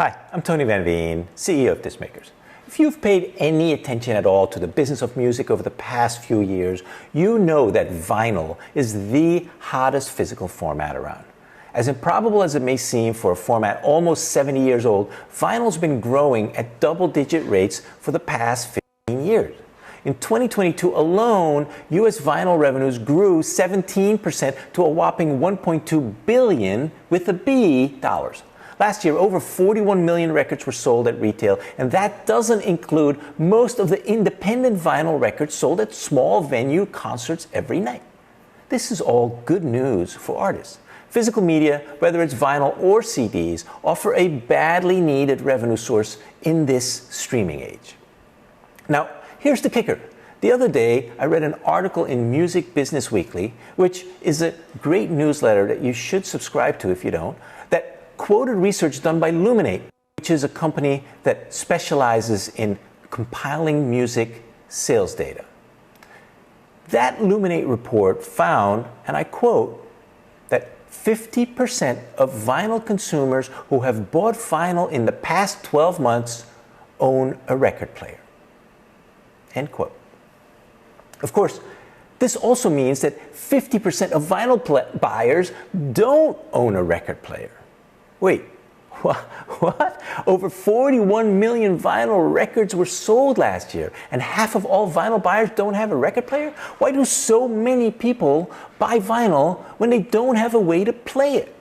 Hi, I'm Tony Van Veen, CEO of Discmakers. If you've paid any attention at all to the business of music over the past few years, you know that vinyl is the hottest physical format around. As improbable as it may seem for a format almost 70 years old, vinyl's been growing at double-digit rates for the past 15 years. In 2022 alone, U.S. vinyl revenues grew 17% to a whopping $1.2 billion with a B dollars. Last year, over 41 million records were sold at retail, and that doesn't include most of the independent vinyl records sold at small venue concerts every night. This is all good news for artists. Physical media, whether it's vinyl or CDs, offer a badly needed revenue source in this streaming age. Now, here's the kicker. The other day, I read an article in Music Business Weekly, which is a great newsletter that you should subscribe to if you don't, that quoted research done by Luminate, which is a company that specializes in compiling music sales data. That Luminate report found, and I quote, that 50% of vinyl consumers who have bought vinyl in the past 12 months own a record player. End quote. Of course, this also means that 50% of vinyl buyers don't own a record player. Wait, what? Over 41 million vinyl records were sold last year, and half of all vinyl buyers don't have a record player? Why do so many people buy vinyl when they don't have a way to play it?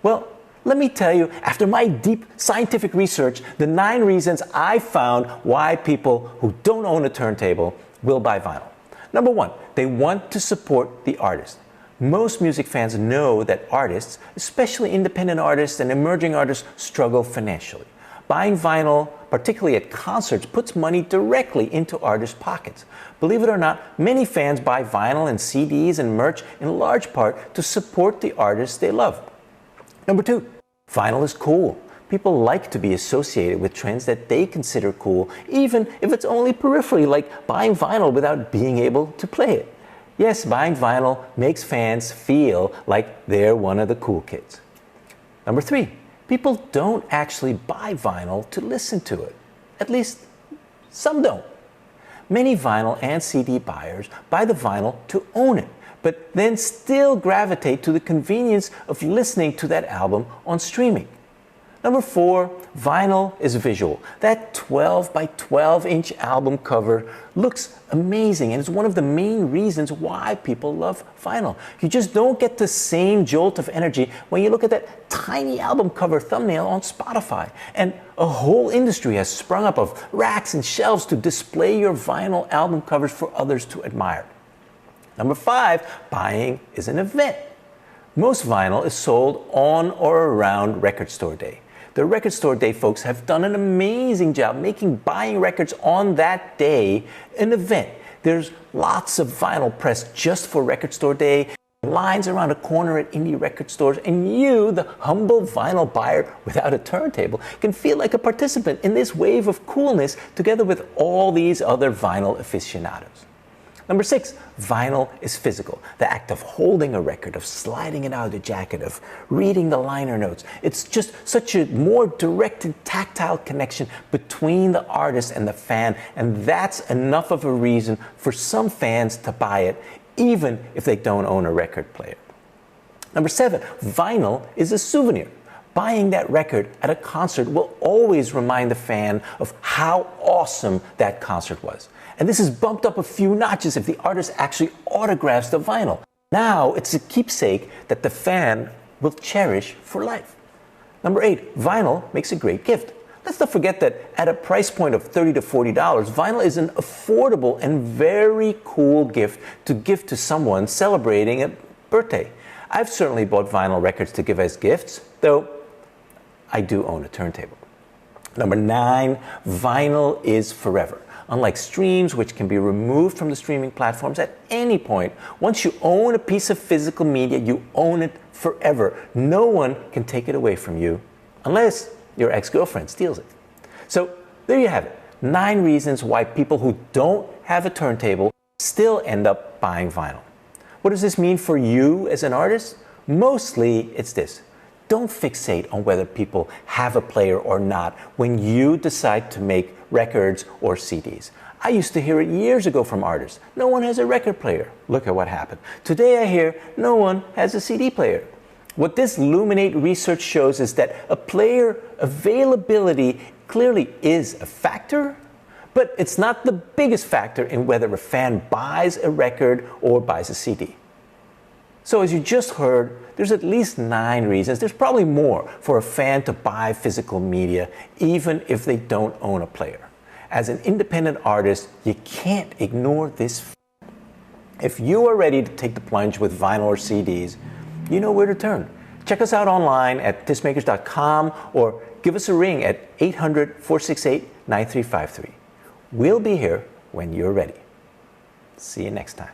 Well, let me tell you, after my deep scientific research, the 9 reasons I found why people who don't own a turntable will buy vinyl. Number 1, they want to support the artist. Most music fans know that artists, especially independent artists and emerging artists, struggle financially. Buying vinyl, particularly at concerts, puts money directly into artists' pockets. Believe it or not, many fans buy vinyl and CDs and merch in large part to support the artists they love. Number 2, vinyl is cool. People like to be associated with trends that they consider cool, even if it's only peripherally, like buying vinyl without being able to play it. Yes, buying vinyl makes fans feel like they're one of the cool kids. Number 3, people don't actually buy vinyl to listen to it. At least, some don't. Many vinyl and CD buyers buy the vinyl to own it, but then still gravitate to the convenience of listening to that album on streaming. Number 4, vinyl is visual. That 12 by 12 inch album cover looks amazing and is one of the main reasons why people love vinyl. You just don't get the same jolt of energy when you look at that tiny album cover thumbnail on Spotify. And a whole industry has sprung up of racks and shelves to display your vinyl album covers for others to admire. Number 5, buying is an event. Most vinyl is sold on or around Record Store Day. The Record Store Day folks have done an amazing job making buying records on that day an event. There's lots of vinyl pressed just for Record Store Day, lines around a corner at indie record stores, and you, the humble vinyl buyer without a turntable, can feel like a participant in this wave of coolness together with all these other vinyl aficionados. Number 6, vinyl is physical. The act of holding a record, of sliding it out of the jacket, of reading the liner notes. It's just such a more direct and tactile connection between the artist and the fan, and that's enough of a reason for some fans to buy it, even if they don't own a record player. Number 7, vinyl is a souvenir. Buying that record at a concert will always remind the fan of how awesome that concert was. And this is bumped up a few notches if the artist actually autographs the vinyl. Now it's a keepsake that the fan will cherish for life. Number 8, vinyl makes a great gift. Let's not forget that at a price point of $30 to $40, vinyl is an affordable and very cool gift to give to someone celebrating a birthday. I've certainly bought vinyl records to give as gifts, though I do own a turntable. Number 9, vinyl is forever. Unlike streams, which can be removed from the streaming platforms at any point, once you own a piece of physical media, you own it forever. No one can take it away from you unless your ex-girlfriend steals it. So there you have it. 9 reasons why people who don't have a turntable still end up buying vinyl. What does this mean for you as an artist? Mostly it's this. Don't fixate on whether people have a player or not when you decide to make records or CDs. I used to hear it years ago from artists. No one has a record player. Look at what happened. Today I hear no one has a CD player. What this Luminate research shows is that a player availability clearly is a factor, but it's not the biggest factor in whether a fan buys a record or buys a CD. So as you just heard, there's at least 9 reasons, there's probably more, for a fan to buy physical media even if they don't own a player. As an independent artist, you can't ignore this. If you are ready to take the plunge with vinyl or CDs, you know where to turn. Check us out online at discmakers.com or give us a ring at 800-468-9353. We'll be here when you're ready. See you next time.